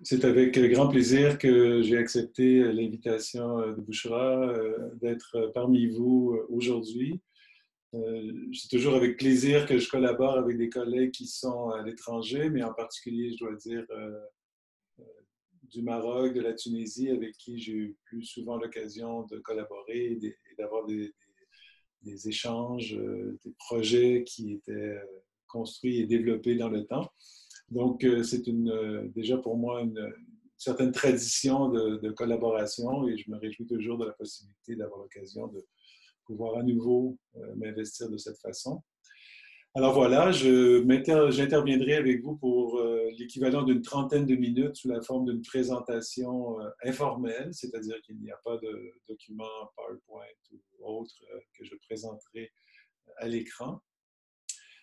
C'est avec grand plaisir que j'ai accepté l'invitation de Bouchra d'être parmi vous aujourd'hui. C'est toujours avec plaisir que je collabore avec des collègues qui sont à l'étranger, mais en particulier, je dois dire, du Maroc, de la Tunisie, avec qui j'ai eu plus souvent l'occasion de collaborer et d'avoir des échanges, des projets qui étaient construits et développés dans le temps. Donc, c'est déjà pour moi une certaine tradition de collaboration et je me réjouis toujours de la possibilité d'avoir l'occasion de pouvoir à nouveau m'investir de cette façon. Alors voilà, j'interviendrai avec vous pour l'équivalent d'une trentaine de minutes sous la forme d'une présentation informelle, c'est-à-dire qu'il n'y a pas de document PowerPoint ou autre que je présenterai à l'écran.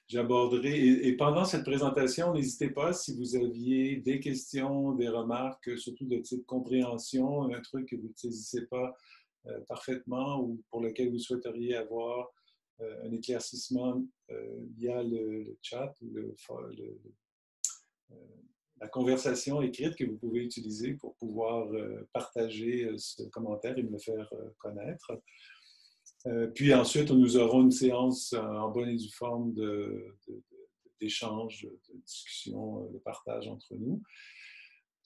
J'aborderai, et pendant cette présentation, n'hésitez pas si vous aviez des questions, des remarques, surtout de type compréhension, un truc que vous ne saisissez pas parfaitement ou pour lequel vous souhaiteriez avoir un éclaircissement via le chat ou la conversation écrite que vous pouvez utiliser pour pouvoir partager ce commentaire et me le faire connaître. Puis ensuite, nous aurons une séance en bonne et due forme d'échange, de discussion, de partage entre nous.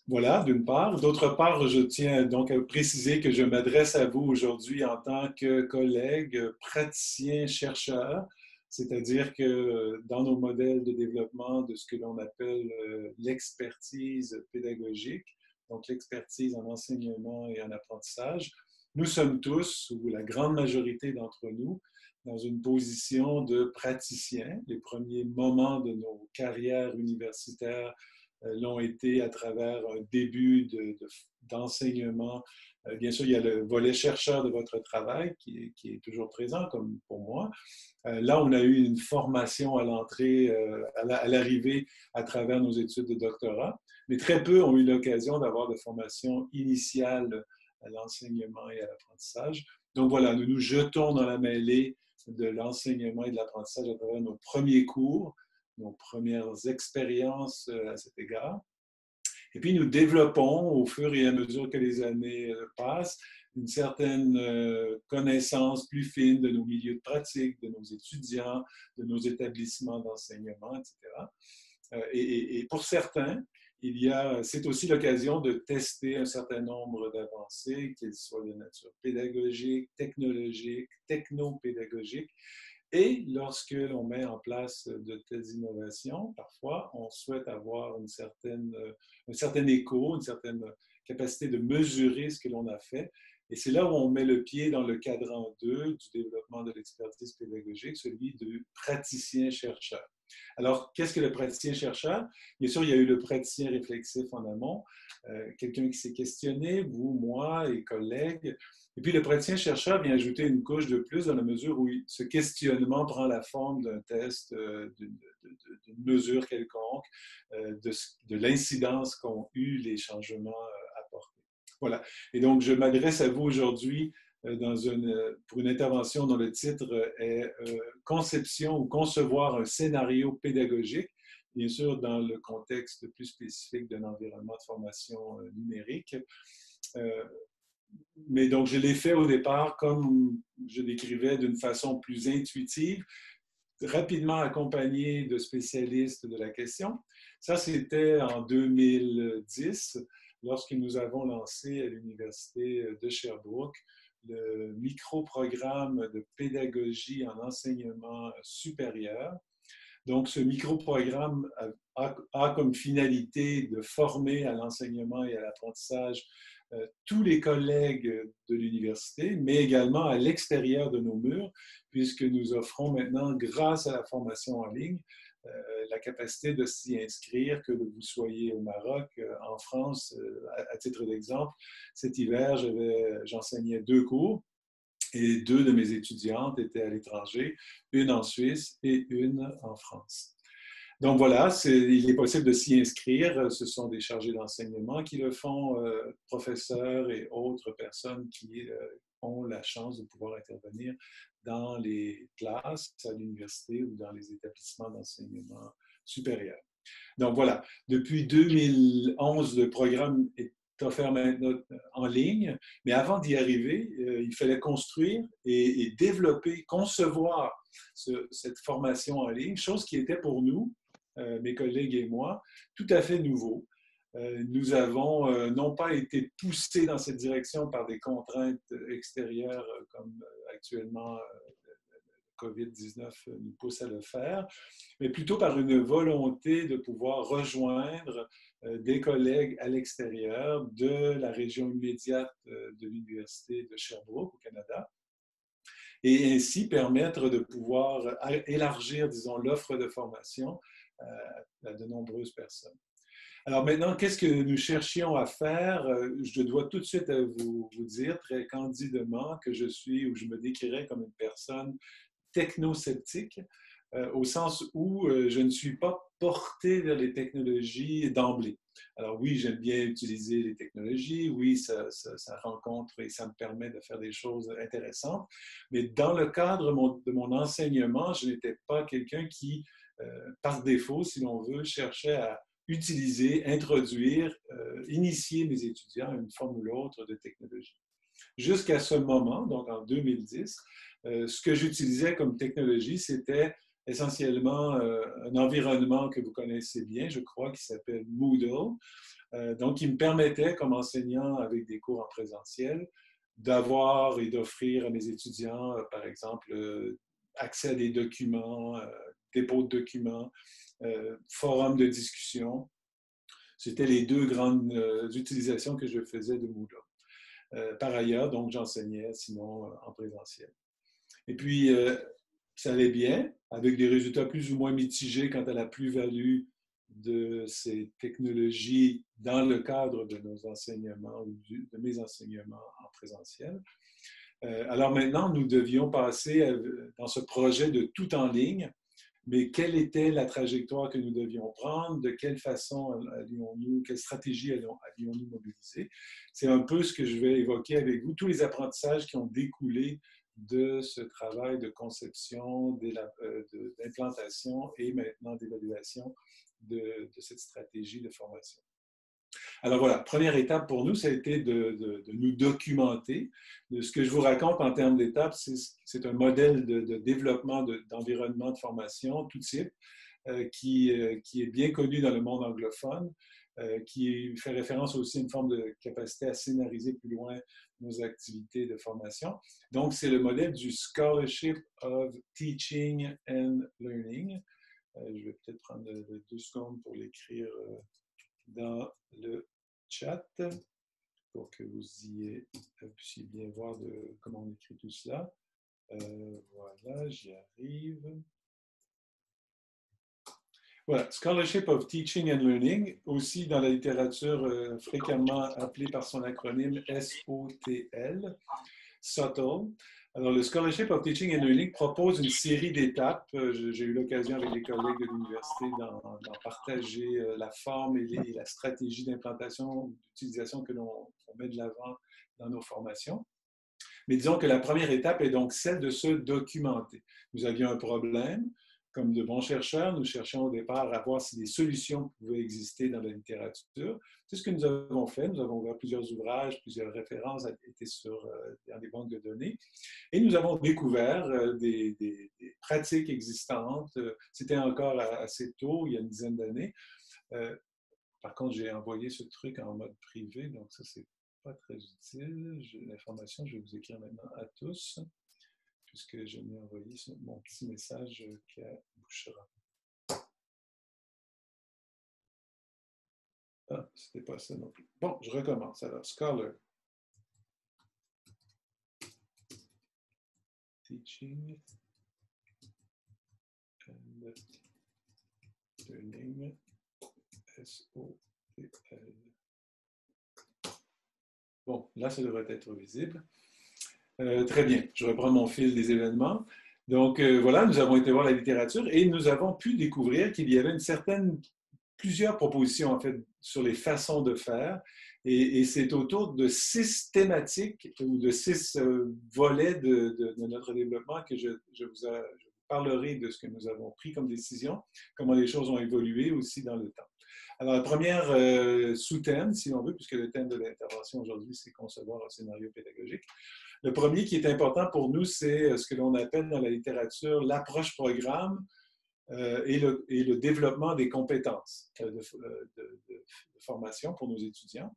Voilà, d'une part. D'autre part, je tiens donc à préciser que je m'adresse à vous aujourd'hui en tant que collègue, praticien, chercheur, c'est-à-dire que dans nos modèles de développement de ce que l'on appelle l'expertise pédagogique, donc l'expertise en enseignement et en apprentissage, nous sommes tous, ou la grande majorité d'entre nous, dans une position de praticien. Les premiers moments de nos carrières universitaires l'ont été à travers un début d'enseignement. Bien sûr, il y a le volet chercheur de votre travail qui est toujours présent, comme pour moi. Là, on a eu une formation à l'entrée, à l'arrivée, à travers nos études de doctorat, mais très peu ont eu l'occasion d'avoir de formation initiale à l'enseignement et à l'apprentissage. Donc voilà, nous nous jetons dans la mêlée de l'enseignement et de l'apprentissage à travers nos premiers cours, nos premières expériences à cet égard. Et puis, nous développons, au fur et à mesure que les années passent, une certaine connaissance plus fine de nos milieux de pratique, de nos étudiants, de nos établissements d'enseignement, etc. Et pour certains, c'est aussi l'occasion de tester un certain nombre d'avancées, qu'elles soient de nature pédagogique, technologique, technopédagogique. Et lorsque l'on met en place de telles innovations, parfois, on souhaite avoir un certain écho, une certaine capacité de mesurer ce que l'on a fait. Et c'est là où on met le pied dans le cadran 2 du développement de l'expertise pédagogique, celui du praticien-chercheur. Alors, qu'est-ce que le praticien-chercheur? Bien sûr, il y a eu le praticien réflexif en amont, quelqu'un qui s'est questionné, vous, moi et collègues. Et puis, le praticien-chercheur vient ajouter une couche de plus dans la mesure où ce questionnement prend la forme d'un test, d'une mesure quelconque, de l'incidence qu'ont eu les changements apportés. Voilà. Et donc, je m'adresse à vous aujourd'hui pour une intervention dont le titre est Conception ou concevoir un scénario pédagogique, bien sûr dans le contexte plus spécifique d'un environnement de formation numérique. Mais donc, je l'ai fait au départ comme je décrivais d'une façon plus intuitive, rapidement accompagné de spécialistes de la question. Ça, c'était en 2010, lorsque nous avons lancé à l'Université de Sherbrooke le micro-programme de pédagogie en enseignement supérieur. Donc, ce micro-programme a comme finalité de former à l'enseignement et à l'apprentissage tous les collègues de l'université, mais également à l'extérieur de nos murs, puisque nous offrons maintenant, grâce à la formation en ligne, la capacité de s'y inscrire, que vous soyez au Maroc, en France, à titre d'exemple. Cet hiver, j'enseignais 2 cours et 2 de mes étudiantes étaient à l'étranger, une en Suisse et une en France. Donc voilà, il est possible de s'y inscrire. Ce sont des chargés d'enseignement qui le font, professeurs et autres personnes qui ont la chance de pouvoir intervenir dans les classes à l'université ou dans les établissements d'enseignement supérieur. Donc voilà, depuis 2011, le programme est offert maintenant en ligne, mais avant d'y arriver, il fallait construire et développer, concevoir cette formation en ligne, chose qui était pour nous, mes collègues et moi, tout à fait nouveau. Nous avons non pas été poussés dans cette direction par des contraintes extérieures comme actuellement COVID-19 nous pousse à le faire, mais plutôt par une volonté de pouvoir rejoindre des collègues à l'extérieur de la région immédiate de l'Université de Sherbrooke au Canada, et ainsi permettre de pouvoir élargir, disons, l'offre de formation à de nombreuses personnes. Alors maintenant, qu'est-ce que nous cherchions à faire? Je dois tout de suite vous dire très candidement que je suis, ou je me décrirais comme une personne technosceptique, au sens où je ne suis pas porté vers les technologies d'emblée. Alors oui, j'aime bien utiliser les technologies, oui, ça rencontre et ça me permet de faire des choses intéressantes, mais dans le cadre de mon enseignement, je n'étais pas quelqu'un qui, par défaut, si l'on veut, cherchait à utiliser, introduire, initier mes étudiants à une forme ou l'autre de technologie. Jusqu'à ce moment, donc en 2010, ce que j'utilisais comme technologie, c'était essentiellement un environnement que vous connaissez bien, je crois, qui s'appelle Moodle, donc qui me permettait, comme enseignant avec des cours en présentiel, d'avoir et d'offrir à mes étudiants, par exemple, accès à des documents, dépôt de documents, forums de discussion. C'était les deux grandes utilisations que je faisais de Moodle. Par ailleurs, donc, j'enseignais sinon en présentiel. Et puis, ça allait bien, avec des résultats plus ou moins mitigés quant à la plus-value de ces technologies dans le cadre de nos enseignements ou de mes enseignements en présentiel. Alors maintenant, nous devions passer dans ce projet de tout en ligne, mais quelle était la trajectoire que nous devions prendre, de quelle façon allions-nous, quelle stratégie allions-nous mobiliser? C'est un peu ce que je vais évoquer avec vous, tous les apprentissages qui ont découlé de ce travail de conception, d'implantation et maintenant d'évaluation de cette stratégie de formation. Alors voilà, première étape pour nous, ça a été de nous documenter. Ce que je vous raconte en termes d'étapes, c'est un modèle de développement d'environnement de formation tout type qui est bien connu dans le monde anglophone, qui fait référence aussi à une forme de capacité à scénariser plus loin nos activités de formation. Donc, c'est le modèle du Scholarship of Teaching and Learning. Je vais peut-être prendre 2 secondes pour l'écrire dans le chat pour que vous puissiez bien voir comment on écrit tout cela. Voilà, j'y arrive. Voilà, Scholarship of Teaching and Learning, aussi dans la littérature fréquemment appelée par son acronyme SOTL, SOTL. Alors, le Scholarship of Teaching and Learning propose une série d'étapes. J'ai eu l'occasion avec les collègues de l'université d'en partager la forme et la stratégie d'implantation, d'utilisation que l'on met de l'avant dans nos formations. Mais disons que la première étape est donc celle de se documenter. Nous avions un problème. Comme de bons chercheurs, nous cherchions au départ à voir si des solutions pouvaient exister dans la littérature. C'est ce que nous avons fait. Nous avons ouvert plusieurs ouvrages, plusieurs références étaient dans des banques de données. Et nous avons découvert des pratiques existantes. C'était encore assez tôt, il y a une dizaine d'années. Par contre, j'ai envoyé ce truc en mode privé, donc ça, c'est pas très utile. L'information, je vais vous écrire maintenant à tous, puisque je m'ai envoyé mon petit message qui bouchera. Ah, c'était pas ça non plus. Bon, je recommence. Alors, Scholar. Teaching and Learning. SOTL. Bon, là, ça devrait être visible. Très bien, je reprends mon fil des événements. Donc, voilà, nous avons été voir la littérature et nous avons pu découvrir qu'il y avait plusieurs propositions, en fait, sur les façons de faire. Et c'est autour de 6 thématiques ou de 6 volets de notre développement que je vous parlerai de ce que nous avons pris comme décision, comment les choses ont évolué aussi dans le temps. Alors, la première sous-thème, si on veut, puisque le thème de l'intervention aujourd'hui, c'est concevoir un scénario pédagogique. Le premier qui est important pour nous, c'est ce que l'on appelle dans la littérature l'approche programme et le développement des compétences de formation pour nos étudiants.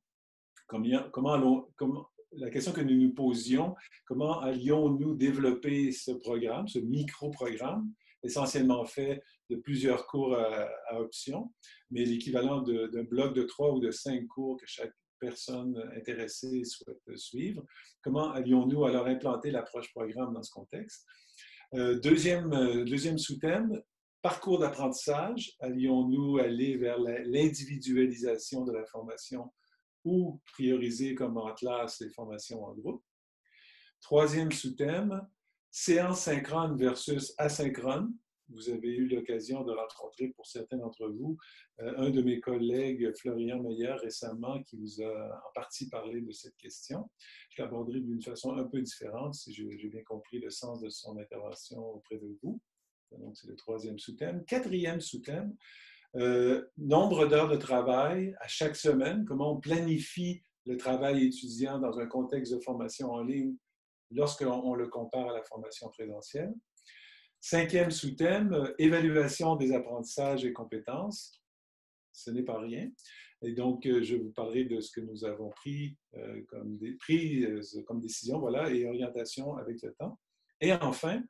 La question que nous nous posions, comment allions-nous développer ce programme, ce micro-programme, essentiellement fait de plusieurs cours à option, mais l'équivalent d'un bloc de 3 ou de 5 cours que chaque personne intéressée souhaite suivre. Comment allions-nous alors implanter l'approche programme dans ce contexte? Deuxième sous-thème, parcours d'apprentissage. Allions-nous aller vers l'individualisation de la formation ou prioriser comme en classe les formations en groupe? Troisième sous-thème, séance synchrone versus asynchrone. Vous avez eu l'occasion de rencontrer, pour certains d'entre vous, un de mes collègues, Florian Meyer, récemment, qui vous a en partie parlé de cette question. Je l'aborderai d'une façon un peu différente, si j'ai bien compris le sens de son intervention auprès de vous. Donc, c'est le troisième sous-thème. Quatrième sous-thème, nombre d'heures de travail à chaque semaine, comment on planifie le travail étudiant dans un contexte de formation en ligne lorsqu'on le compare à la formation présentielle. Cinquième sous-thème, évaluation des apprentissages et compétences. Ce n'est pas rien. Et donc, je vous parlerai de ce que nous avons pris comme décision, voilà, et orientation avec le temps. Et enfin,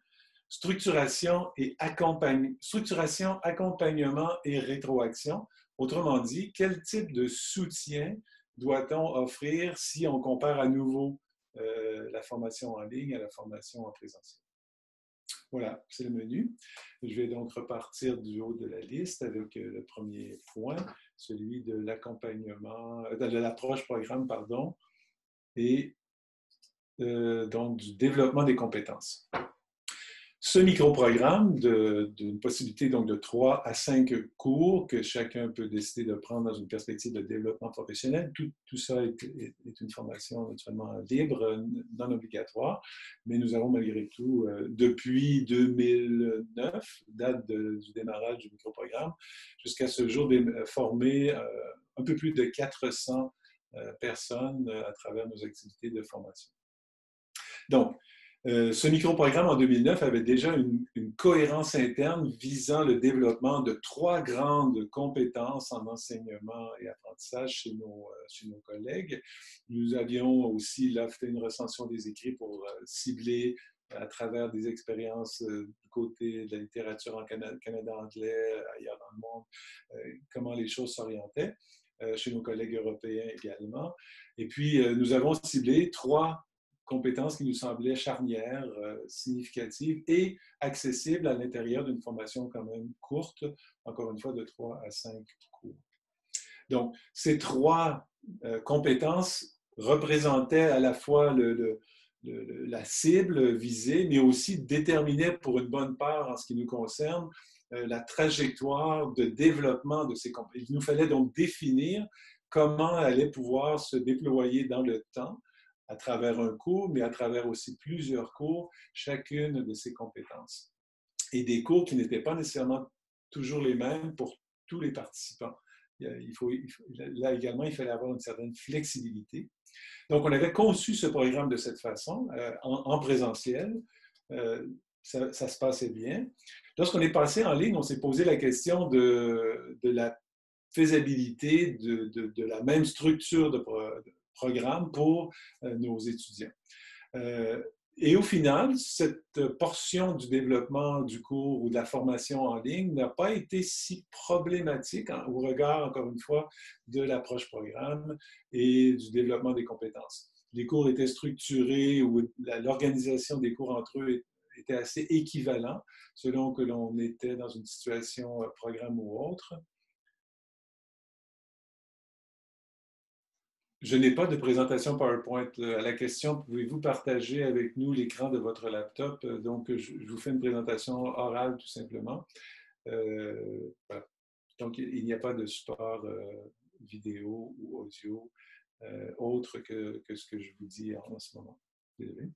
structuration, accompagnement et rétroaction. Autrement dit, quel type de soutien doit-on offrir si on compare à nouveau la formation en ligne à la formation en présentiel? Voilà, c'est le menu. Je vais donc repartir du haut de la liste avec le premier point, celui de l'accompagnement, de l'approche programme, pardon, et donc du développement des compétences. Ce micro-programme d'une possibilité donc de 3 à 5 cours que chacun peut décider de prendre dans une perspective de développement professionnel. Tout ça est une formation naturellement libre, non obligatoire, mais nous avons malgré tout, depuis 2009, date du démarrage du micro-programme, jusqu'à ce jour, formé un peu plus de 400 personnes à travers nos activités de formation. Donc, ce micro-programme en 2009 avait déjà une cohérence interne visant le développement de 3 grandes compétences en enseignement et apprentissage chez nos collègues. Nous avions aussi là fait une recension des écrits pour cibler à travers des expériences du côté de la littérature en Canada anglais, ailleurs dans le monde, comment les choses s'orientaient, chez nos collègues européens également. Et puis, nous avons ciblé 3 compétences qui nous semblaient charnières, significatives et accessibles à l'intérieur d'une formation quand même courte, encore une fois de 3 à 5 cours. Donc, ces 3 compétences représentaient à la fois la cible visée, mais aussi déterminaient pour une bonne part, en ce qui nous concerne, la trajectoire de développement de ces compétences. Il nous fallait donc définir comment allaient pouvoir se déployer dans le temps, à travers un cours, mais à travers aussi plusieurs cours, chacune de ces compétences. Et des cours qui n'étaient pas nécessairement toujours les mêmes pour tous les participants. Là également, il fallait avoir une certaine flexibilité. Donc, on avait conçu ce programme de cette façon, en présentiel. Ça se passait bien. Lorsqu'on est passé en ligne, on s'est posé la question de la faisabilité de la même structure de programme pour nos étudiants. Et au final, cette portion du développement du cours ou de la formation en ligne n'a pas été si problématique au regard, encore une fois, de l'approche programme et du développement des compétences. Les cours étaient structurés ou l'organisation des cours entre eux était assez équivalent selon que l'on était dans une situation programme ou autre. Je n'ai pas de présentation PowerPoint. À la question, pouvez-vous partager avec nous l'écran de votre laptop? Donc, je vous fais une présentation orale tout simplement. Voilà. Donc, il n'y a pas de support vidéo ou audio autre que ce que je vous dis en ce moment. Désolé.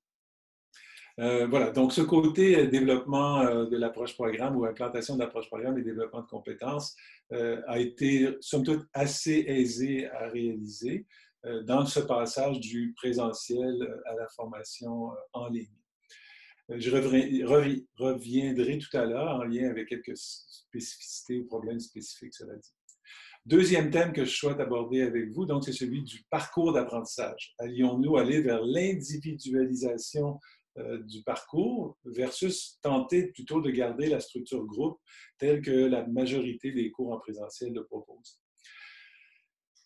Voilà, donc ce côté développement de l'approche programme ou implantation de l'approche programme et développement de compétences a été, somme toute, assez aisé à réaliser dans ce passage du présentiel à la formation en ligne. Je reviendrai tout à l'heure en lien avec quelques spécificités ou problèmes spécifiques, cela dit. Deuxième thème que je souhaite aborder avec vous, donc, c'est celui du parcours d'apprentissage. Allions-nous aller vers l'individualisation du parcours versus tenter plutôt de garder la structure groupe telle que la majorité des cours en présentiel le proposent?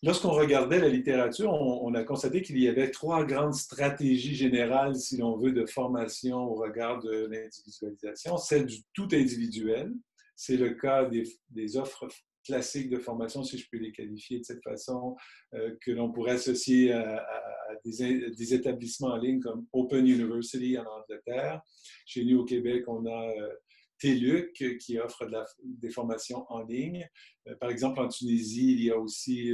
Lorsqu'on regardait la littérature, on a constaté qu'il y avait trois grandes stratégies générales, si l'on veut, de formation au regard de l'individualisation. Celle du tout individuel, c'est le cas des offres classiques de formation, si je peux les qualifier de cette façon, que l'on pourrait associer à des établissements en ligne comme Open University en Angleterre. Chez nous, au Québec, on a TELUC qui offre des formations en ligne. Par exemple, en Tunisie, il y a aussi,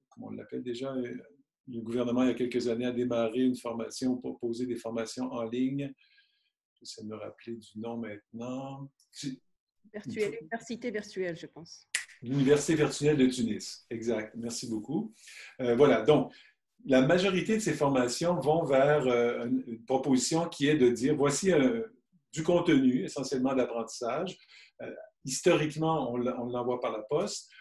comment on l'appelle déjà, le gouvernement, il y a quelques années, a démarré une formation pour proposer des formations en ligne. J'essaie de me rappeler du nom maintenant. Virtuelle, Université virtuelle, je pense. L'Université virtuelle de Tunis, exact. Merci beaucoup. Voilà, donc, la majorité de ces formations vont vers une proposition qui est de dire, voici du contenu, essentiellement d'apprentissage. Historiquement, on l'envoie par la poste.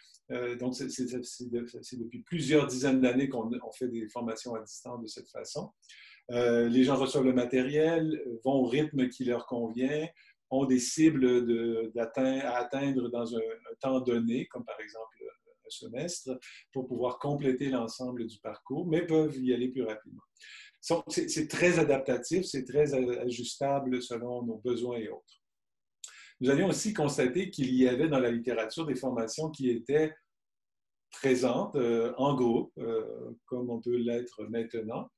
Donc, c'est depuis plusieurs dizaines d'années qu'on fait des formations à distance de cette façon. Les gens reçoivent le matériel, vont au rythme qui leur convient, ont des cibles à atteindre dans un temps donné, comme par exemple un semestre, pour pouvoir compléter l'ensemble du parcours, mais peuvent y aller plus rapidement. C'est très adaptatif, c'est très ajustable selon nos besoins et autres. Nous avions aussi constaté qu'il y avait dans la littérature des formations qui étaient présentes en groupe, comme on peut l'être maintenant.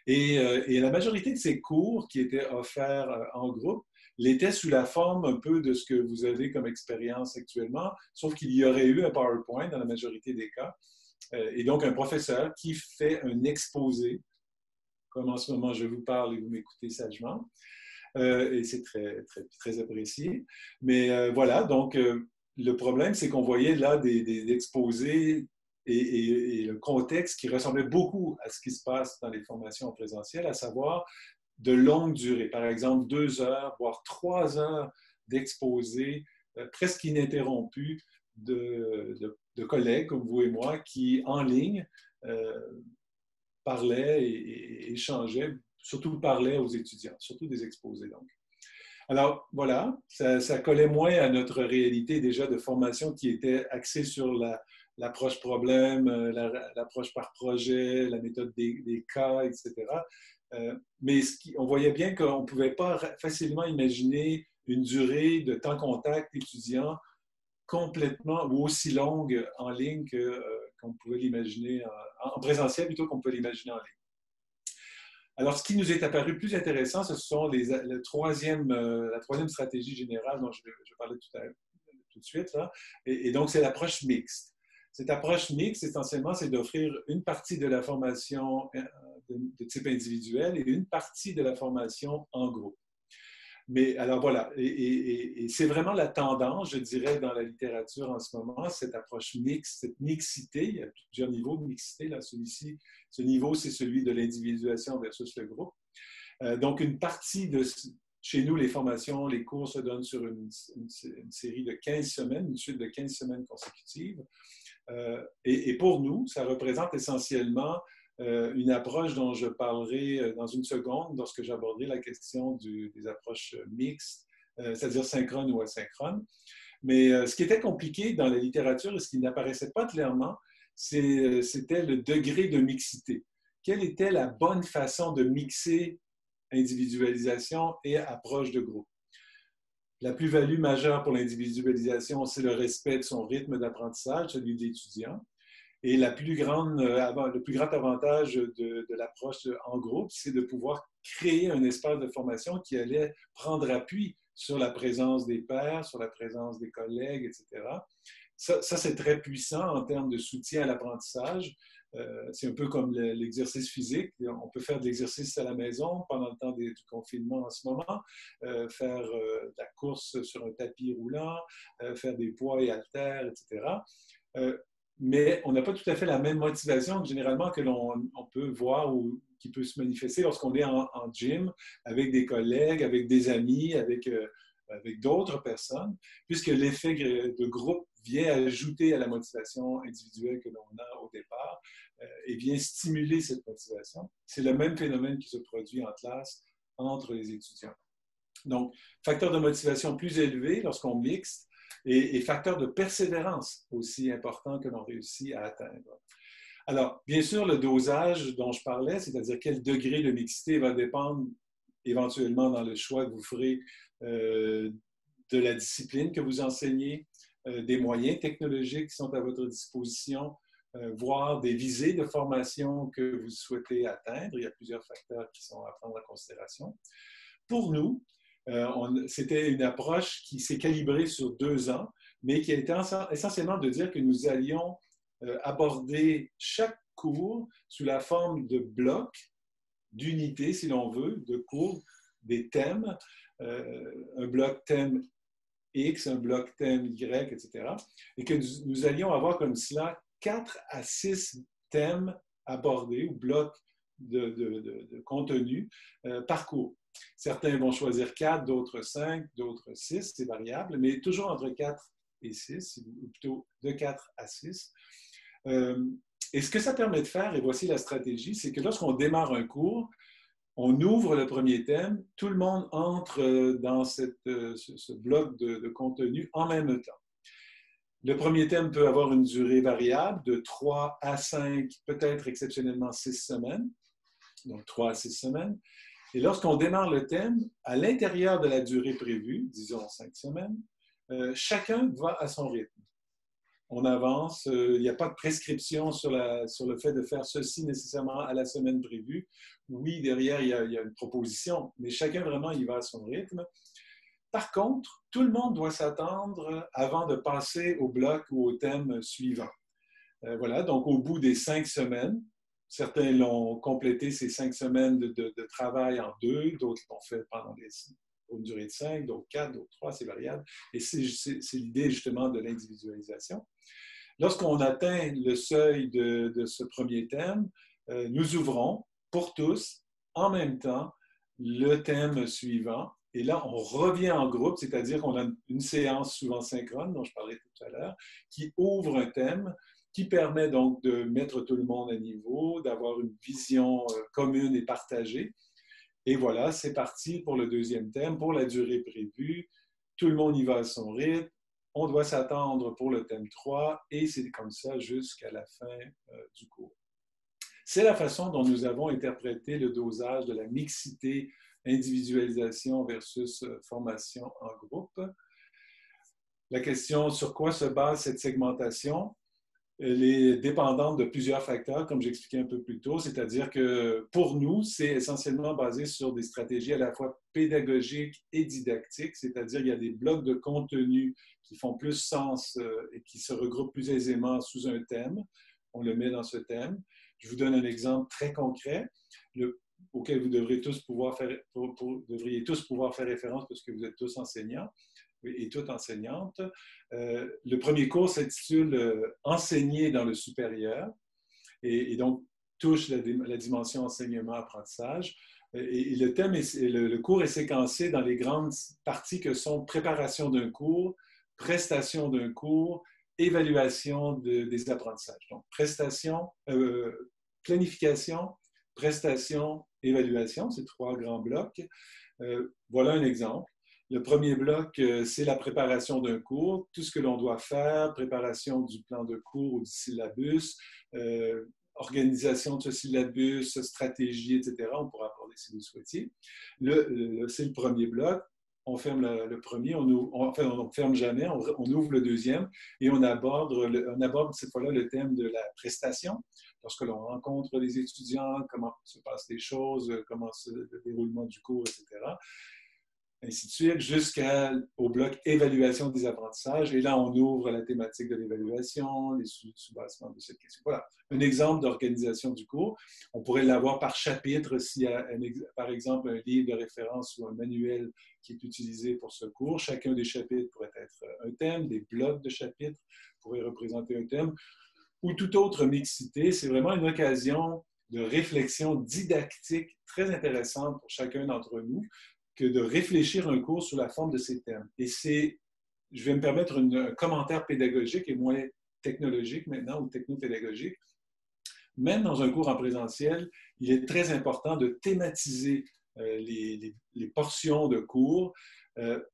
Et la majorité de ces cours qui étaient offerts en groupe l'étaient sous la forme un peu de ce que vous avez comme expérience actuellement, sauf qu'il y aurait eu un PowerPoint dans la majorité des cas, et donc un professeur qui fait un exposé, comme en ce moment je vous parle et vous m'écoutez sagement, et c'est très, très, très apprécié. Mais voilà, donc le problème, c'est qu'on voyait là des exposés et le contexte qui ressemblait beaucoup à ce qui se passe dans les formations en présentiel, à savoir de longue durée, par exemple 2 heures, voire 3 heures d'exposés presque ininterrompus de collègues comme vous et moi qui, en ligne, parlaient et échangeaient, surtout parlaient aux étudiants, surtout des exposés donc. Alors voilà, ça collait moins à notre réalité déjà de formation qui était axée sur l'approche problème, l'approche par projet, la méthode des cas, etc. Mais on voyait bien qu'on ne pouvait pas facilement imaginer une durée de temps contact étudiant complètement ou aussi longue en ligne qu'on pouvait l'imaginer en présentiel plutôt qu'on peut l'imaginer en ligne. Alors, ce qui nous est apparu plus intéressant, ce sont la troisième stratégie générale dont je parlais tout de suite, là. Et donc, c'est l'approche mixte. Cette approche mixte, essentiellement, c'est d'offrir une partie de la formation de type individuel et une partie de la formation en groupe. Mais alors voilà, et c'est vraiment la tendance, je dirais, dans la littérature en ce moment, cette approche mixte, cette mixité. Il y a plusieurs niveaux de mixité. Là, celui-ci, ce niveau, c'est celui de l'individuation versus le groupe. Donc, une partie de... Chez nous, les formations, les cours se donnent sur une série de 15 semaines, une suite de 15 semaines consécutives. Et pour nous, ça représente essentiellement une approche dont je parlerai dans une seconde lorsque j'aborderai la question des approches mixtes, c'est-à-dire synchrones ou asynchrones. Mais ce qui était compliqué dans la littérature et ce qui n'apparaissait pas clairement, c'était le degré de mixité. Quelle était la bonne façon de mixer individualisation et approche de groupe? La plus-value majeure pour l'individualisation, c'est le respect de son rythme d'apprentissage, celui de l'étudiant. Et le plus grand avantage de l'approche en groupe, c'est de pouvoir créer un espace de formation qui allait prendre appui sur la présence des pairs, sur la présence des collègues, etc., Ça c'est très puissant en termes de soutien à l'apprentissage. C'est un peu comme l'exercice physique. On peut faire de l'exercice à la maison pendant le temps du confinement en ce moment, faire de la course sur un tapis roulant, faire des poids et haltères, etc. Mais on n'a pas tout à fait la même motivation généralement que l'on peut voir ou qui peut se manifester lorsqu'on est en gym avec des collègues, avec des amis, avec d'autres personnes, puisque l'effet de groupe vient ajouter à la motivation individuelle que l'on a au départ et vient stimuler cette motivation. C'est le même phénomène qui se produit en classe entre les étudiants. Donc, facteur de motivation plus élevé lorsqu'on mixe et facteur de persévérance aussi important que l'on réussit à atteindre. Alors, bien sûr, le dosage dont je parlais, c'est-à-dire quel degré de mixité va dépendre éventuellement dans le choix que vous ferez de la discipline que vous enseignez, des moyens technologiques qui sont à votre disposition, voire des visées de formation que vous souhaitez atteindre. Il y a plusieurs facteurs qui sont à prendre en considération. Pour nous, c'était une approche qui s'est calibrée sur 2 ans, mais qui a été essentiellement de dire que nous allions aborder chaque cours sous la forme de blocs, d'unités, si l'on veut, de cours, des thèmes, un bloc thème X, un bloc thème Y, etc. Et que nous allions avoir comme cela 4 à 6 thèmes abordés ou blocs de contenu par cours. Certains vont choisir 4, d'autres 5, d'autres 6, c'est variable, mais toujours entre 4 et 6, ou plutôt de 4 à 6. Et ce que ça permet de faire, et voici la stratégie, c'est que lorsqu'on démarre un cours, on ouvre le premier thème, tout le monde entre dans ce bloc de contenu en même temps. Le premier thème peut avoir une durée variable de 3 à 5, peut-être exceptionnellement 6 semaines, donc 3 à 6 semaines. Et lorsqu'on démarre le thème, à l'intérieur de la durée prévue, disons 5 semaines, chacun va à son rythme. On avance, il n'y a pas de prescription sur le fait de faire ceci nécessairement à la semaine prévue. Oui, derrière, il y a une proposition, mais chacun vraiment y va à son rythme. Par contre, tout le monde doit s'attendre avant de passer au bloc ou au thème suivant. Voilà, donc au bout des 5 semaines, certains l'ont complété ces 5 semaines de travail en 2, d'autres l'ont fait pendant une durée de 5, d'autres 4, d'autres 3, c'est variable. Et c'est l'idée justement de l'individualisation. Lorsqu'on atteint le seuil de ce premier thème, nous ouvrons pour tous, en même temps, le thème suivant. Et là, on revient en groupe, c'est-à-dire qu'on a une séance souvent synchrone, dont je parlais tout à l'heure, qui ouvre un thème, qui permet donc de mettre tout le monde à niveau, d'avoir une vision commune et partagée. Et voilà, c'est parti pour le deuxième thème, pour la durée prévue. Tout le monde y va à son rythme. On doit s'attendre pour le thème 3 et c'est comme ça jusqu'à la fin du cours. C'est la façon dont nous avons interprété le dosage de la mixité, individualisation versus formation en groupe. La question sur quoi se base cette segmentation? Elle est dépendante de plusieurs facteurs, comme j'expliquais un peu plus tôt, c'est-à-dire que pour nous, c'est essentiellement basé sur des stratégies à la fois pédagogiques et didactiques, c'est-à-dire qu'il y a des blocs de contenu qui font plus sens et qui se regroupent plus aisément sous un thème. On le met dans ce thème. Je vous donne un exemple très concret auquel vous devriez tous pouvoir faire référence parce que vous êtes tous enseignants et toutes enseignantes. Le premier cours s'intitule « Enseigner dans le supérieur » et donc touche la dimension enseignement-apprentissage. Et le thème, le cours est séquencé dans les grandes parties que sont préparation d'un cours, prestation d'un cours, évaluation des apprentissages. Donc, planification, prestation, évaluation, c'est 3 grands blocs. Voilà un exemple. Le premier bloc, c'est la préparation d'un cours, tout ce que l'on doit faire, préparation du plan de cours ou du syllabus, organisation de ce syllabus, stratégie, etc. On pourra aborder si vous le souhaitiez. C'est le premier bloc. On ferme le premier, on ne ferme jamais, on ouvre le deuxième et on aborde cette fois-là le thème de la prestation. Lorsque l'on rencontre les étudiants, comment se passent les choses, comment le déroulement du cours, etc. ainsi de suite, jusqu'au bloc évaluation des apprentissages. Et là, on ouvre la thématique de l'évaluation, les sous-bassements de cette question. Voilà, un exemple d'organisation du cours. On pourrait l'avoir par chapitre s'il y a, par exemple, un livre de référence ou un manuel qui est utilisé pour ce cours. Chacun des chapitres pourrait être un thème, des blocs de chapitres pourraient représenter un thème, ou toute autre mixité. C'est vraiment une occasion de réflexion didactique très intéressante pour chacun d'entre nous, que de réfléchir un cours sous la forme de ces thèmes. Et je vais me permettre un commentaire pédagogique et moins technologique maintenant, ou technopédagogique. Même dans un cours en présentiel, il est très important de thématiser les portions de cours.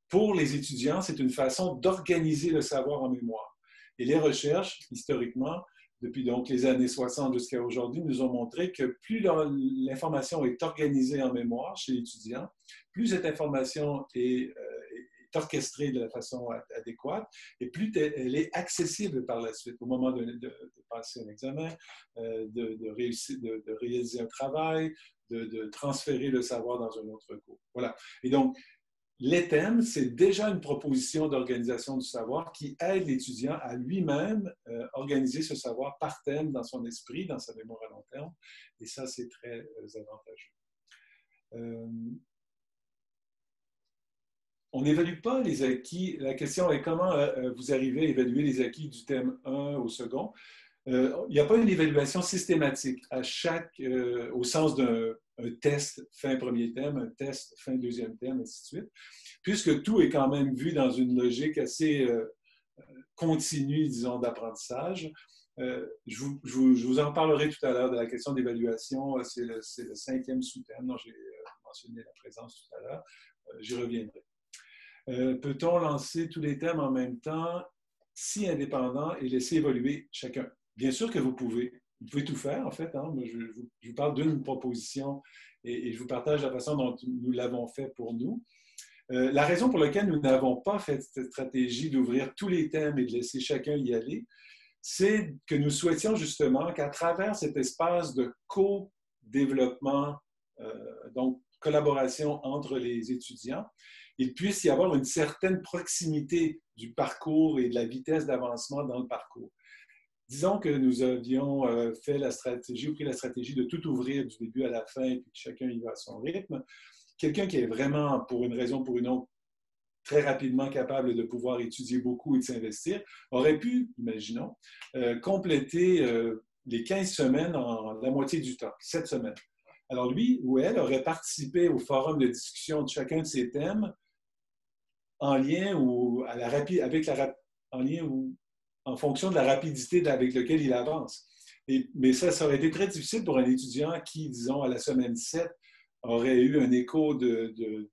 Pour les étudiants, c'est une façon d'organiser le savoir en mémoire. Et les recherches, historiquement, depuis donc les années 60 jusqu'à aujourd'hui, nous ont montré que plus l'information est organisée en mémoire chez l'étudiant, plus cette information est orchestrée de la façon adéquate et plus elle est accessible par la suite au moment de passer un examen, de réaliser un travail, de transférer le savoir dans un autre cours. Voilà. Et donc, les thèmes, c'est déjà une proposition d'organisation du savoir qui aide l'étudiant à lui-même organiser ce savoir par thème dans son esprit, dans sa mémoire à long terme. Et ça, c'est très avantageux. On n'évalue pas les acquis. La question est comment vous arrivez à évaluer les acquis du thème 1 au second. Il n'y a pas une évaluation systématique au sens d'un test fin premier thème, un test fin deuxième thème, ainsi de suite, puisque tout est quand même vu dans une logique assez continue, disons, d'apprentissage. Je vous en parlerai tout à l'heure de la question d'évaluation. C'est le 5e sous-thème dont j'ai mentionné la présence tout à l'heure. J'y reviendrai. Peut-on lancer tous les thèmes en même temps, si indépendants, et laisser évoluer chacun? Bien sûr que vous pouvez. Vous pouvez tout faire, en fait. Hein? Je vous parle d'une proposition et je vous partage la façon dont nous l'avons fait pour nous. La raison pour laquelle nous n'avons pas fait cette stratégie d'ouvrir tous les thèmes et de laisser chacun y aller, c'est que nous souhaitions justement qu'à travers cet espace de co-développement, donc collaboration entre les étudiants, il puisse y avoir une certaine proximité du parcours et de la vitesse d'avancement dans le parcours. Disons que nous avions fait la stratégie, ou pris la stratégie de tout ouvrir du début à la fin, et puis que chacun y va à son rythme. Quelqu'un qui est vraiment, pour une raison ou pour une autre, très rapidement capable de pouvoir étudier beaucoup et de s'investir, aurait pu, imaginons, compléter les 15 semaines en la moitié du temps, 7 semaines. Alors lui ou elle aurait participé au forum de discussion de chacun de ces thèmes en lien ou en fonction de la rapidité avec laquelle il avance. Mais ça aurait été très difficile pour un étudiant qui, disons, à la semaine 7, aurait eu un écho du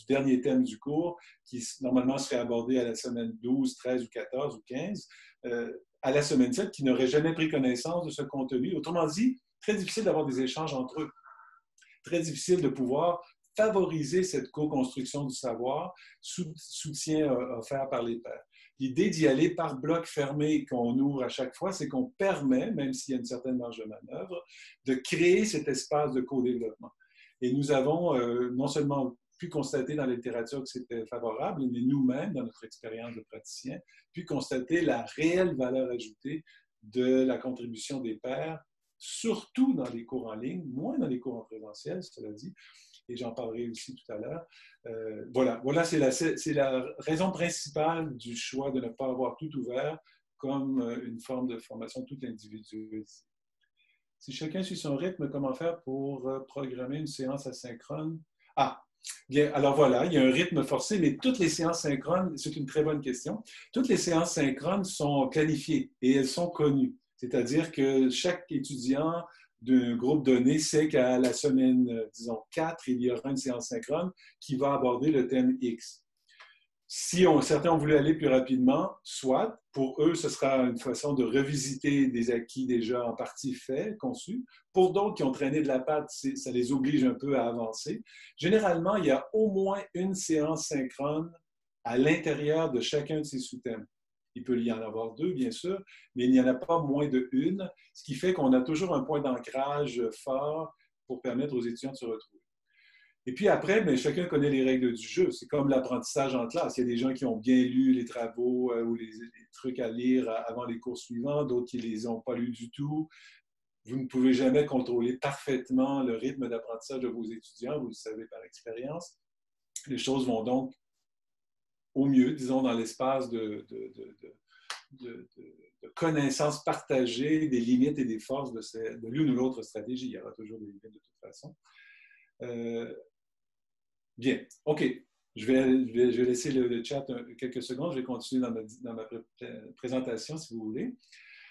dernier thème du cours, qui normalement serait abordé à la semaine 12, 13 ou 14 ou 15, à la semaine 7, qui n'aurait jamais pris connaissance de ce contenu. Autrement dit, très difficile d'avoir des échanges entre eux. Très difficile de pouvoir favoriser cette co-construction du savoir, soutien offert par les pairs. L'idée d'y aller par bloc fermé qu'on ouvre à chaque fois, c'est qu'on permet, même s'il y a une certaine marge de manœuvre, de créer cet espace de co-développement. Et nous avons non seulement pu constater dans la littérature que c'était favorable, mais nous-mêmes, dans notre expérience de praticien, pu constater la réelle valeur ajoutée de la contribution des pairs, surtout dans les cours en ligne, moins dans les cours en présentiel, cela dit, et j'en parlerai aussi tout à l'heure. Voilà c'est la raison principale du choix de ne pas avoir tout ouvert comme une forme de formation toute individualisée. Si chacun suit son rythme, comment faire pour programmer une séance asynchrone? Bien, alors voilà, il y a un rythme forcé, mais toutes les séances synchrones, c'est une très bonne question, toutes les séances synchrones sont planifiées et elles sont connues. C'est-à-dire que chaque étudiant d'un groupe donné sait qu'à la semaine, disons, 4, il y aura une séance synchrone qui va aborder le thème X. Si certains ont voulu aller plus rapidement, soit, pour eux, ce sera une façon de revisiter des acquis déjà en partie faits, conçus. Pour d'autres qui ont traîné de la patte, ça les oblige un peu à avancer. Généralement, il y a au moins une séance synchrone à l'intérieur de chacun de ces sous-thèmes. Il peut y en avoir 2, bien sûr, mais il n'y en a pas moins d'1, ce qui fait qu'on a toujours un point d'ancrage fort pour permettre aux étudiants de se retrouver. Et puis après, mais chacun connaît les règles du jeu. C'est comme l'apprentissage en classe. Il y a des gens qui ont bien lu les travaux ou les trucs à lire avant les cours suivants, d'autres qui ne les ont pas lus du tout. Vous ne pouvez jamais contrôler parfaitement le rythme d'apprentissage de vos étudiants, vous le savez par expérience. Les choses vont donc au mieux, disons, dans l'espace de connaissances partagées des limites et des forces de l'une ou l'autre stratégie. Il y aura toujours des limites de toute façon. Bien, OK. Je vais laisser le chat quelques secondes. Je vais continuer dans ma présentation, si vous voulez.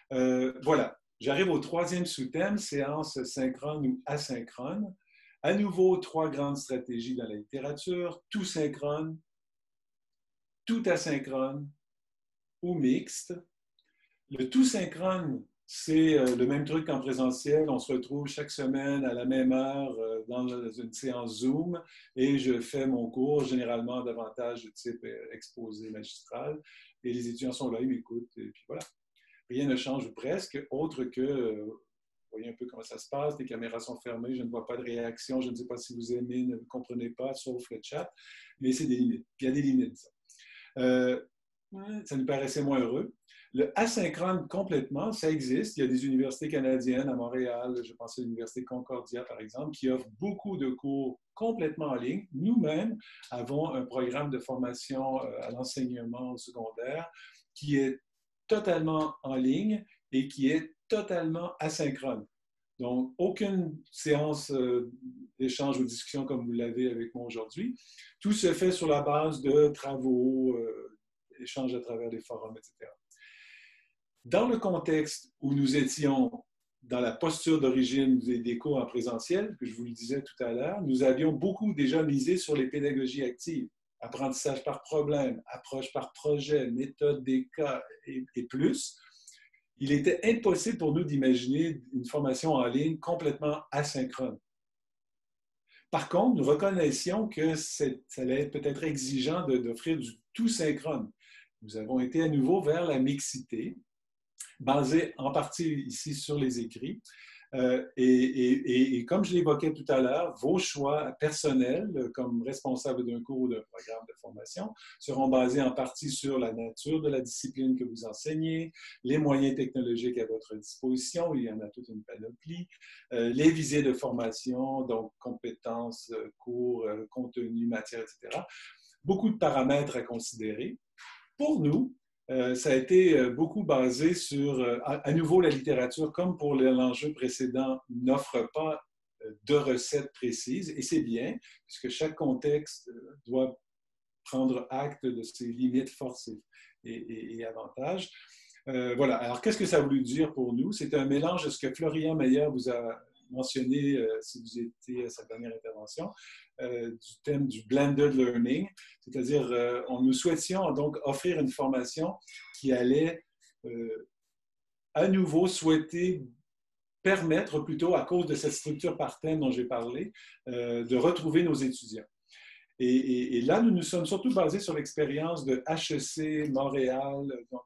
Voilà. J'arrive au troisième sous-thème, séance synchrone ou asynchrone. À nouveau, trois grandes stratégies dans la littérature, tout synchrone, tout asynchrone ou mixte. Le tout synchrone, c'est le même truc qu'en présentiel. On se retrouve chaque semaine à la même heure dans une séance Zoom et je fais mon cours, généralement davantage de type exposé magistral. Et les étudiants sont là, ils m'écoutent et puis voilà. Rien ne change presque, autre que, vous voyez un peu comment ça se passe, les caméras sont fermées, je ne vois pas de réaction, je ne sais pas si vous aimez, ne comprenez pas, sauf le chat, mais c'est des limites. Il y a des limites, ça. Ça nous paraissait moins heureux. Le asynchrone complètement, ça existe. Il y a des universités canadiennes à Montréal, je pense à l'Université Concordia, par exemple, qui offrent beaucoup de cours complètement en ligne. Nous-mêmes avons un programme de formation à l'enseignement secondaire qui est totalement en ligne et qui est totalement asynchrone. Donc, aucune séance d'échange ou discussion comme vous l'avez avec moi aujourd'hui. Tout se fait sur la base de travaux, échanges à travers les forums, etc. Dans le contexte où nous étions dans la posture d'origine des cours en présentiel, que je vous le disais tout à l'heure, nous avions beaucoup déjà misé sur les pédagogies actives, apprentissage par problème, approche par projet, méthode des cas et plus. Il était impossible pour nous d'imaginer une formation en ligne complètement asynchrone. Par contre, nous reconnaissions que ça allait être peut-être exigeant d'offrir du tout synchrone. Nous avons été à nouveau vers la mixité, basée en partie ici sur les écrits. Et comme je l'évoquais tout à l'heure, vos choix personnels comme responsable d'un cours ou d'un programme de formation seront basés en partie sur la nature de la discipline que vous enseignez, les moyens technologiques à votre disposition, il y en a toute une panoplie, les visées de formation, donc compétences, cours, contenu, matière, etc. Beaucoup de paramètres à considérer. Pour nous, ça a été beaucoup basé sur, à nouveau, la littérature, comme pour l'enjeu précédent, n'offre pas de recettes précises, et c'est bien, puisque chaque contexte doit prendre acte de ses limites, forces et avantages. Voilà. Alors, qu'est-ce que ça a voulu dire pour nous? C'est un mélange de ce que Florian Meyer vous a mentionné, si vous étiez à sa dernière intervention, du thème du blended learning, c'est-à-dire nous souhaitions donc offrir une formation qui allait à nouveau souhaiter permettre plutôt, à cause de cette structure par thème dont j'ai parlé, de retrouver nos étudiants. Et là, nous nous sommes surtout basés sur l'expérience de HEC Montréal, donc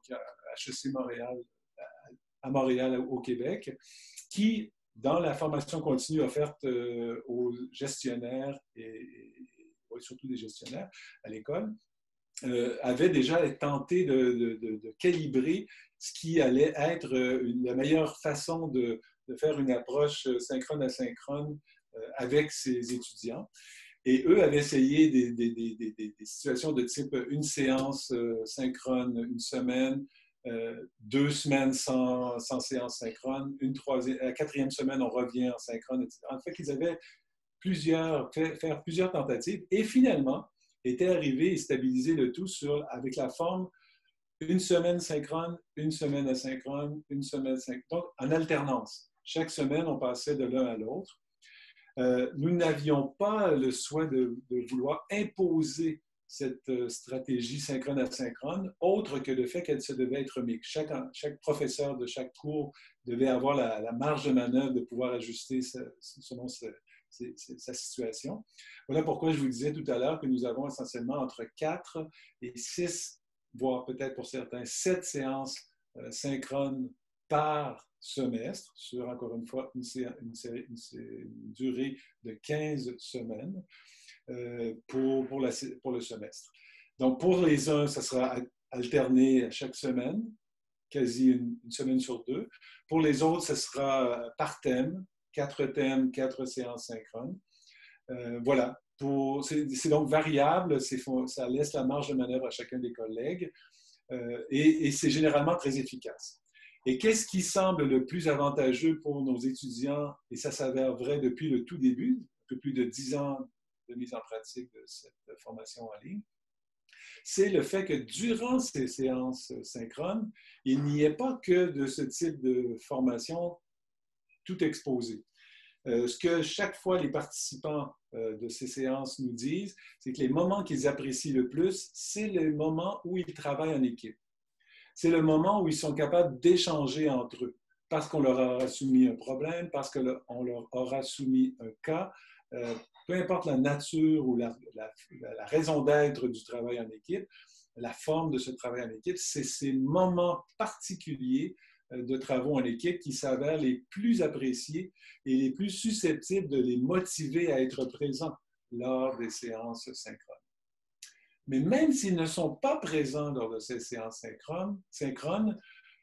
HEC Montréal à Montréal, au Québec, qui, dans la formation continue offerte aux gestionnaires et surtout des gestionnaires à l'école, avait déjà tenté de calibrer ce qui allait être la meilleure façon de faire une approche synchrone-asynchrone avec ses étudiants. Et eux avaient essayé des situations de type une séance synchrone, une semaine, 2 semaines sans séance synchrone, la quatrième semaine, on revient en synchrone, etc. En fait, ils avaient faire plusieurs tentatives et finalement étaient arrivés et stabilisé le tout avec la forme une semaine synchrone, une semaine asynchrone, une semaine synchrone, donc en alternance. Chaque semaine, on passait de l'un à l'autre. Nous n'avions pas le souhait de vouloir imposer cette stratégie synchrone-asynchrone, autre que le fait qu'elle se devait être mixte. Chaque professeur de chaque cours devait avoir la marge de manœuvre de pouvoir ajuster selon sa situation. Voilà pourquoi je vous disais tout à l'heure que nous avons essentiellement entre 4 et 6, voire peut-être pour certains 7 séances synchrones par semestre, sur, encore une fois, une durée de 15 semaines. pour le semestre. Donc, pour les uns, ça sera alterné à chaque semaine, quasi une semaine sur deux. Pour les autres, ce sera par thème, 4 thèmes, 4 séances synchrones. Voilà. C'est donc variable, ça laisse la marge de manœuvre à chacun des collègues et c'est généralement très efficace. Et qu'est-ce qui semble le plus avantageux pour nos étudiants, et ça s'avère vrai depuis le tout début, un peu plus de 10 ans de mise en pratique de cette formation en ligne, c'est le fait que durant ces séances synchrones, il n'y ait pas que de ce type de formation tout exposé. Ce que chaque fois les participants de ces séances nous disent, c'est que les moments qu'ils apprécient le plus, c'est le moment où ils travaillent en équipe. C'est le moment où ils sont capables d'échanger entre eux, parce qu'on leur aura soumis un problème, parce qu'on leur aura soumis un cas, peu importe la nature ou la raison d'être du travail en équipe, la forme de ce travail en équipe, c'est ces moments particuliers de travaux en équipe qui s'avèrent les plus appréciés et les plus susceptibles de les motiver à être présents lors des séances synchrones. Mais même s'ils ne sont pas présents lors de ces séances synchrones,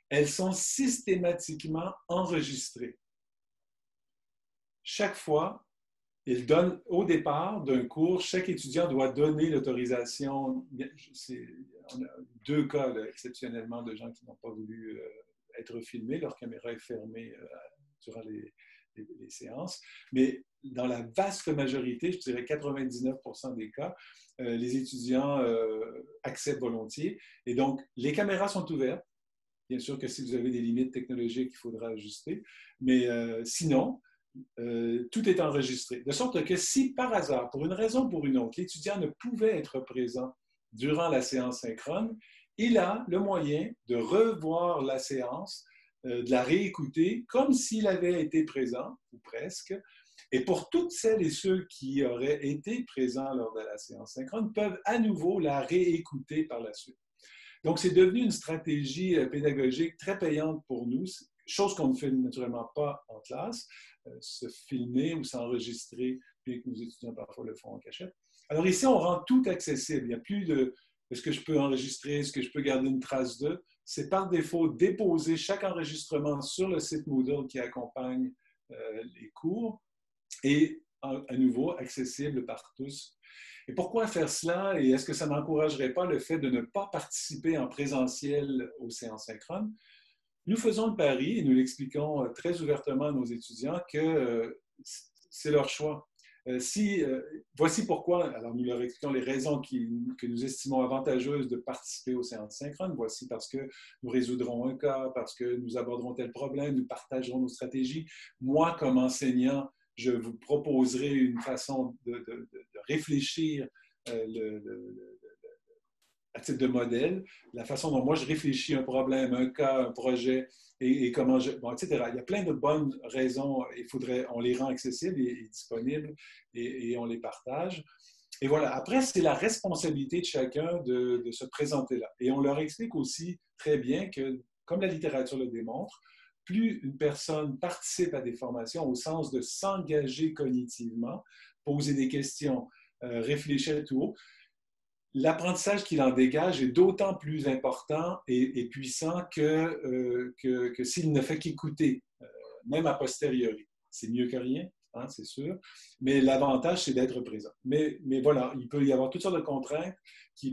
elles sont systématiquement enregistrées. Chaque fois, ils donnent, au départ d'un cours, chaque étudiant doit donner l'autorisation. On a 2 cas là, exceptionnellement de gens qui n'ont pas voulu être filmés, leur caméra est fermée durant les séances, mais dans la vaste majorité, je dirais 99% des cas, les étudiants acceptent volontiers. Et donc, les caméras sont ouvertes. Bien sûr que si vous avez des limites technologiques, il faudra ajuster, mais sinon, tout est enregistré. De sorte que si par hasard, pour une raison ou pour une autre, l'étudiant ne pouvait être présent durant la séance synchrone, il a le moyen de revoir la séance, de la réécouter comme s'il avait été présent, ou presque. Et pour toutes celles et ceux qui auraient été présents lors de la séance synchrone, peuvent à nouveau la réécouter par la suite. Donc, c'est devenu une stratégie pédagogique très payante pour nous, chose qu'on ne fait naturellement pas en classe, se filmer ou s'enregistrer, puis que nos étudiants parfois le font en cachette. Alors ici, on rend tout accessible. Il n'y a plus de est-ce que je peux enregistrer, est-ce que je peux garder une trace de. C'est par défaut déposer chaque enregistrement sur le site Moodle qui accompagne les cours et à nouveau accessible par tous. Et pourquoi faire cela? Et est-ce que ça n'encouragerait pas le fait de ne pas participer en présentiel aux séances synchrones? Nous faisons le pari, et nous l'expliquons très ouvertement à nos étudiants, que c'est leur choix. Voici pourquoi, alors nous leur expliquons les raisons que nous estimons avantageuses de participer aux séances synchrones. Voici parce que nous résoudrons un cas, parce que nous aborderons tel problème, nous partagerons nos stratégies. Moi, comme enseignant, je vous proposerai une façon de réfléchir à titre de modèle, la façon dont moi je réfléchis un problème, un cas, un projet, et comment bon, etc. Il y a plein de bonnes raisons, on les rend accessibles et disponibles, et on les partage. Et voilà, après, c'est la responsabilité de chacun de se présenter là. Et on leur explique aussi très bien que, comme la littérature le démontre, plus une personne participe à des formations au sens de s'engager cognitivement, poser des questions, réfléchir tout haut, l'apprentissage qu'il en dégage est d'autant plus important et puissant que s'il ne fait qu'écouter, même a posteriori. C'est mieux que rien, hein, c'est sûr, mais l'avantage, c'est d'être présent. Mais voilà, il peut y avoir toutes sortes de contraintes qui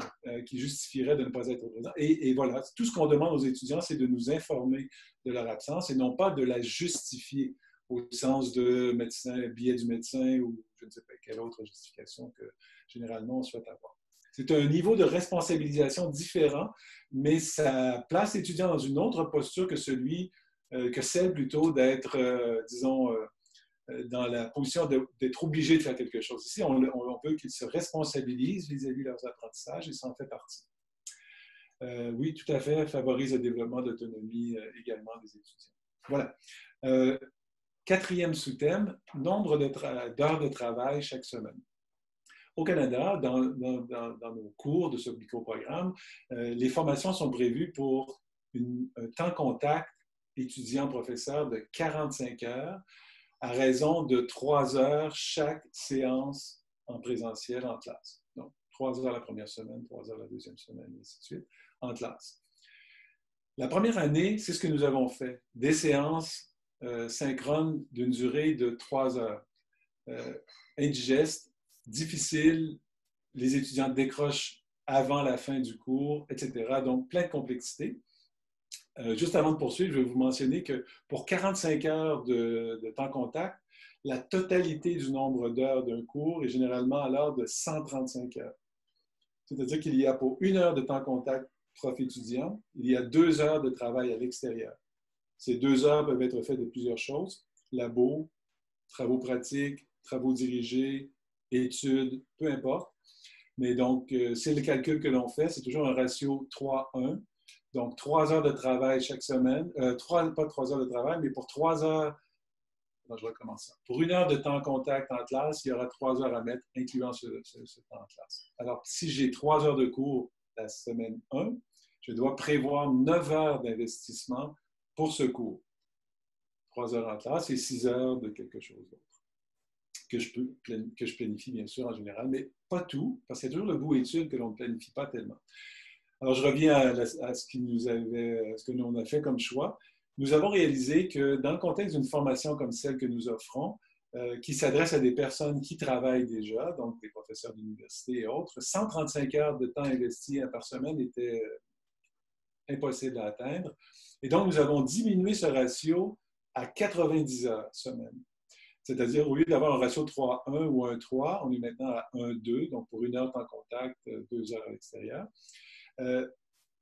justifieraient de ne pas être présent. Et voilà, tout ce qu'on demande aux étudiants, c'est de nous informer de leur absence et non pas de la justifier au sens de billet du médecin ou je ne sais pas quelle autre justification que généralement on souhaite avoir. C'est un niveau de responsabilisation différent, mais ça place l'étudiant dans une autre posture que celle plutôt d'être, disons, dans la position d'être obligé de faire quelque chose. Ici, on veut qu'ils se responsabilisent vis-à-vis de leurs apprentissages et ça en fait partie. Oui, tout à fait, favorise le développement d'autonomie également des étudiants. Voilà. 4e sous-thème, nombre d'heures de travail chaque semaine. Au Canada, dans nos cours de ce microprogramme, les formations sont prévues pour un temps contact étudiant-professeur de 45 heures à raison de 3 heures chaque séance en présentiel en classe. Donc, 3 heures la première semaine, 3 heures la deuxième semaine, et ainsi de suite, en classe. La première année, c'est ce que nous avons fait. Des séances synchrones d'une durée de 3 heures. Indigeste, difficile, les étudiants décrochent avant la fin du cours, etc. Donc, plein de complexité. Juste avant de poursuivre, je vais vous mentionner que pour 45 heures de temps contact, la totalité du nombre d'heures d'un cours est généralement à l'heure de 135 heures. C'est-à-dire qu'il y a pour 1 heure de temps contact prof-étudiant, il y a 2 heures de travail à l'extérieur. Ces 2 heures peuvent être faites de plusieurs choses, labo, travaux pratiques, travaux dirigés, études, peu importe. Mais donc, c'est le calcul que l'on fait, c'est toujours un ratio 3-1. Donc, 3 heures de travail chaque semaine. Pas 3 heures de travail, mais pour 3 heures, non, je recommence ça. Pour 1 heure de temps contact en classe, il y aura 3 heures à mettre, incluant ce temps en classe. Alors, si j'ai 3 heures de cours la semaine 1, je dois prévoir 9 heures d'investissement pour ce cours. 3 heures en classe et 6 heures de quelque chose d'autre. Que je planifie, bien sûr, en général, mais pas tout, parce qu'il y a toujours le bout étude que l'on ne planifie pas tellement. Alors, je reviens à ce que nous on a fait comme choix. Nous avons réalisé que dans le contexte d'une formation comme celle que nous offrons, qui s'adresse à des personnes qui travaillent déjà, donc des professeurs d'université et autres, 135 heures de temps investi par semaine était impossible à atteindre. Et donc, nous avons diminué ce ratio à 90 heures semaine. C'est-à-dire, au lieu d'avoir un ratio 3-1 ou 1-3, on est maintenant à 1-2, donc pour 1 heure temps contact, 2 heures à l'extérieur.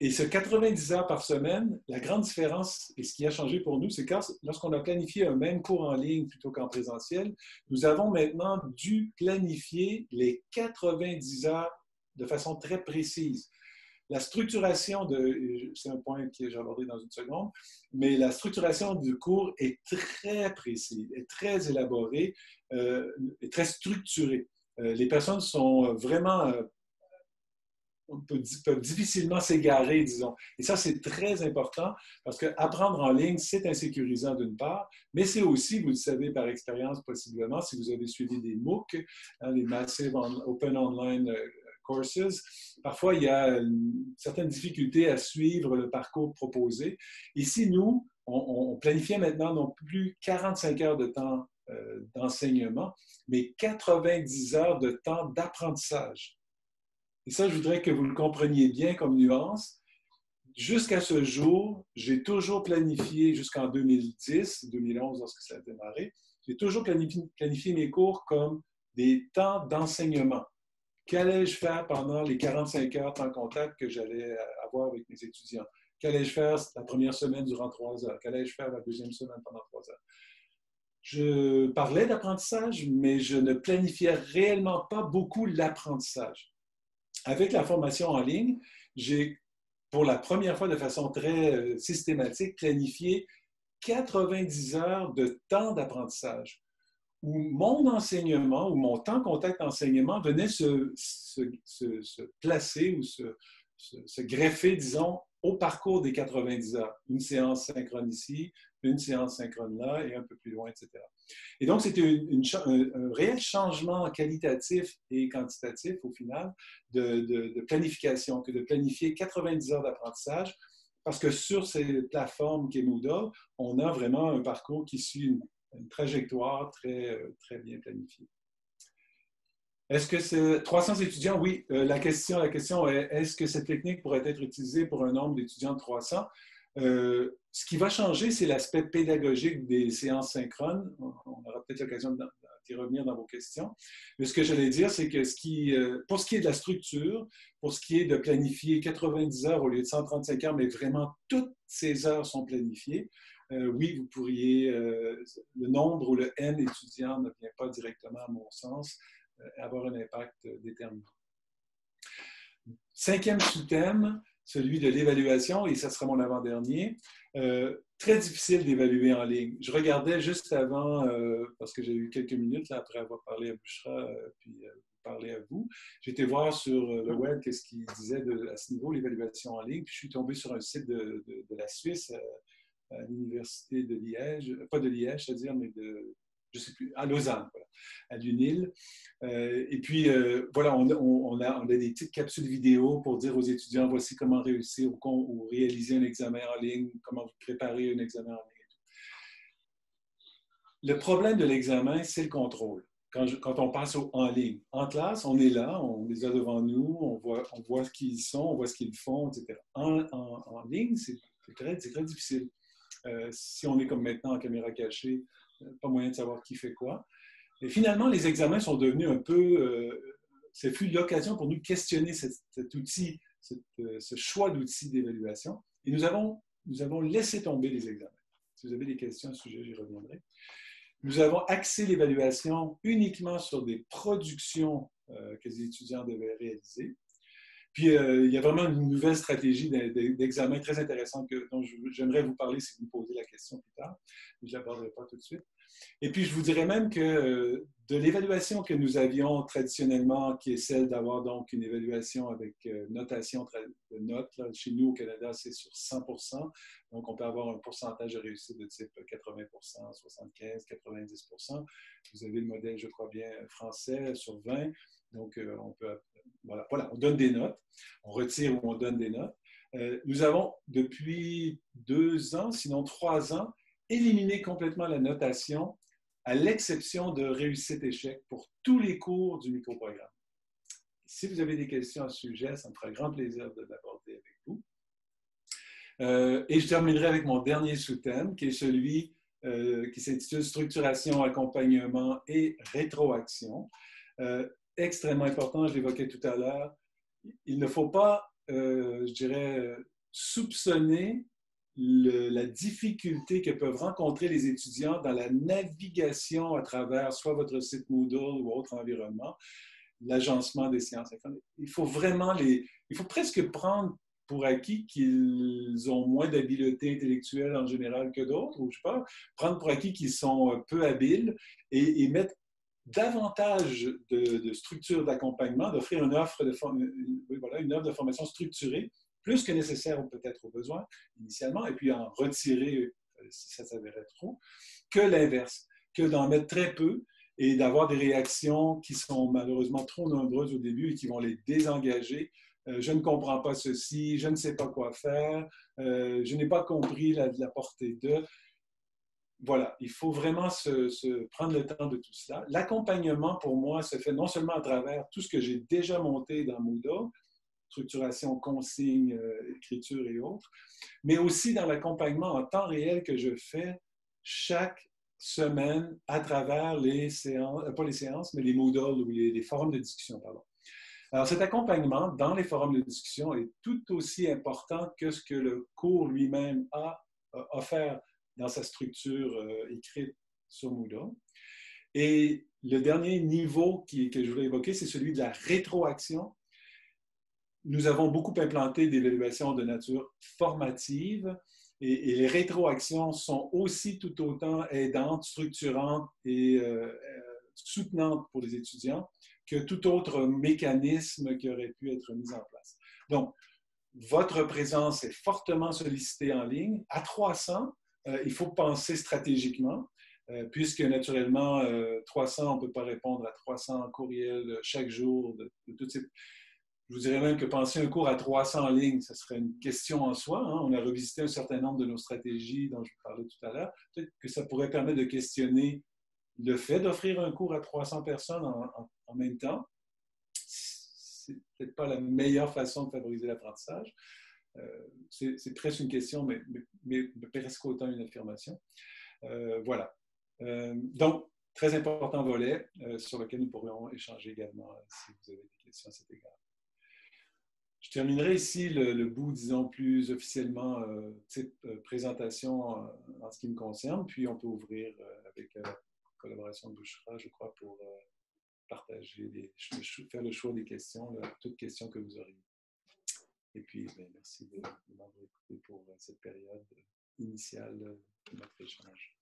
Et ce 90 heures par semaine, la grande différence, et ce qui a changé pour nous, c'est que lorsqu'on a planifié un même cours en ligne plutôt qu'en présentiel, nous avons maintenant dû planifier les 90 heures de façon très précise. La structuration c'est un point que j'ai abordé dans une seconde, mais la structuration du cours est très précise, est très élaborée, est très structurée. Les personnes sont vraiment peuvent difficilement s'égarer, disons. Et ça, c'est très important parce qu'apprendre en ligne, c'est insécurisant d'une part, mais c'est aussi, vous le savez par expérience possiblement, si vous avez suivi des MOOC, les Massive Open Online Courses, parfois il y a une certaine difficulté à suivre le parcours proposé. Ici, nous, on planifiait maintenant non plus 45 heures de temps d'enseignement, mais 90 heures de temps d'apprentissage. Et ça, je voudrais que vous le compreniez bien comme nuance. Jusqu'à ce jour, j'ai toujours planifié, jusqu'en 2010, 2011, lorsque ça a démarré, j'ai toujours planifié mes cours comme des temps d'enseignement. Qu'allais-je faire pendant les 45 heures temps contact que j'allais avoir avec mes étudiants? Qu'allais-je faire la première semaine durant 3 heures? Qu'allais-je faire la deuxième semaine pendant 3 heures? Je parlais d'apprentissage, mais je ne planifiais réellement pas beaucoup l'apprentissage. Avec la formation en ligne, j'ai, pour la première fois de façon très systématique, planifié 90 heures de temps d'apprentissage où mon enseignement, ou mon temps contact enseignement venait se placer ou se greffer, disons, au parcours des 90 heures. Une séance synchrone ici, une séance synchrone là, et un peu plus loin, etc. Et donc, c'était un réel changement qualitatif et quantitatif, au final, de planification, que de planifier 90 heures d'apprentissage, parce que sur ces plateformes qu'est Moodle, on a vraiment un parcours qui suit une trajectoire très, très bien planifiée. Est-ce que c'est 300 étudiants? Oui. La question est, est-ce que cette technique pourrait être utilisée pour un nombre d'étudiants de 300? Ce qui va changer, c'est l'aspect pédagogique des séances synchrones. On aura peut-être l'occasion d'y revenir dans vos questions. Mais ce que j'allais dire, c'est que pour ce qui est de la structure, pour ce qui est de planifier 90 heures au lieu de 135 heures, mais vraiment toutes ces heures sont planifiées, oui, vous pourriez, le nombre ou le N étudiants ne vient pas directement, à mon sens, avoir un impact déterminant. 5e sous-thème, celui de l'évaluation, et ça sera mon avant-dernier. Très difficile d'évaluer en ligne. Je regardais juste avant, parce que j'ai eu quelques minutes là, après avoir parlé à Bouchra, puis parler à vous. J'ai été voir sur le web qu'est-ce qu'il disait à ce niveau, l'évaluation en ligne, puis je suis tombé sur un site de la Suisse, à l'université de Liège, pas de Liège, c'est-à-dire, mais je ne sais plus, à Lausanne, voilà, à l'UNIL. Et puis, voilà, on a des petites capsules vidéo pour dire aux étudiants, voici comment réussir ou réaliser un examen en ligne, comment vous préparer un examen en ligne. Le problème de l'examen, c'est le contrôle. Quand on passe en ligne. En classe, on est là, on les a devant nous, on voit ce qu'ils sont, on voit ce qu'ils font, etc. En ligne, c'est très difficile. Si on est comme maintenant en caméra cachée, pas moyen de savoir qui fait quoi. Et finalement, les examens sont devenus un peu... ça fut l'occasion pour nous de questionner cet outil, ce choix d'outils d'évaluation. Et nous avons laissé tomber les examens. Si vous avez des questions à ce sujet, j'y reviendrai. Nous avons axé l'évaluation uniquement sur des productions que les étudiants devaient réaliser. Puis, il y a vraiment une nouvelle stratégie d'examen très intéressante dont j'aimerais vous parler si vous me posez la question plus tard. Je ne l'aborderai pas tout de suite. Et puis, je vous dirais même que de l'évaluation que nous avions traditionnellement, qui est celle d'avoir donc une évaluation avec notation de notes, là, chez nous au Canada, c'est sur 100%. Donc, on peut avoir un pourcentage de réussite de type 80%, 75%, 90%. Vous avez le modèle, je crois bien, français sur 20. Donc, on peut... Voilà, on donne des notes. On retire ou on donne des notes. Nous avons, depuis 2 ans, sinon 3 ans, éliminé complètement la notation, à l'exception de réussite-échec pour tous les cours du microprogramme. Si vous avez des questions à ce sujet, ça me fera grand plaisir de l'aborder avec vous. Et je terminerai avec mon dernier sous-thème, qui est celui qui s'intitule Structuration, accompagnement et rétroaction. Extrêmement important, je l'évoquais tout à l'heure, il ne faut pas, je dirais, soupçonner la difficulté que peuvent rencontrer les étudiants dans la navigation à travers soit votre site Moodle ou autre environnement, l'agencement des sciences. Il faut vraiment il faut presque prendre pour acquis qu'ils ont moins d'habileté intellectuelle en général que d'autres, ou je sais pas, prendre pour acquis qu'ils sont peu habiles et mettre davantage de structures d'accompagnement, d'offrir une offre de formation structurée, plus que nécessaire peut-être aux besoins initialement, et puis en retirer si ça s'avérait trop, que l'inverse, que d'en mettre très peu et d'avoir des réactions qui sont malheureusement trop nombreuses au début et qui vont les désengager. Je ne comprends pas ceci, je ne sais pas quoi faire, je n'ai pas compris la portée de... Voilà, il faut vraiment prendre le temps de tout cela. L'accompagnement, pour moi, se fait non seulement à travers tout ce que j'ai déjà monté dans Moodle, structuration, consigne, écriture et autres, mais aussi dans l'accompagnement en temps réel que je fais chaque semaine à travers les séances, pas les séances, mais les Moodle ou les forums de discussion, pardon. Alors, cet accompagnement dans les forums de discussion est tout aussi important que ce que le cours lui-même a offert dans sa structure écrite sur Moodle. Et le dernier niveau que je voulais évoquer, c'est celui de la rétroaction. Nous avons beaucoup implanté d'évaluations de nature formative et les rétroactions sont aussi tout autant aidantes, structurantes et soutenantes pour les étudiants que tout autre mécanisme qui aurait pu être mis en place. Donc, votre présence est fortement sollicitée en ligne. À 300, il faut penser stratégiquement, puisque naturellement, 300, on ne peut pas répondre à 300 courriels chaque jour de tout type. Je vous dirais même que penser un cours à 300 en ligne, ce serait une question en soi. Hein. On a revisité un certain nombre de nos stratégies dont je vous parlais tout à l'heure. Peut-être que ça pourrait permettre de questionner le fait d'offrir un cours à 300 personnes en même temps. C'est peut-être pas la meilleure façon de favoriser l'apprentissage. C'est presque une question, mais presque autant une affirmation. Voilà. Donc, très important volet sur lequel nous pourrions échanger également si vous avez des questions à cet égard. Je terminerai ici le bout, disons, plus officiellement type présentation en ce qui me concerne, puis on peut ouvrir avec la collaboration de Bouchra, je crois, pour partager, faire le choix des questions, toutes questions que vous auriez. Et puis, merci de m'avoir écouté pour cette période initiale de notre échange.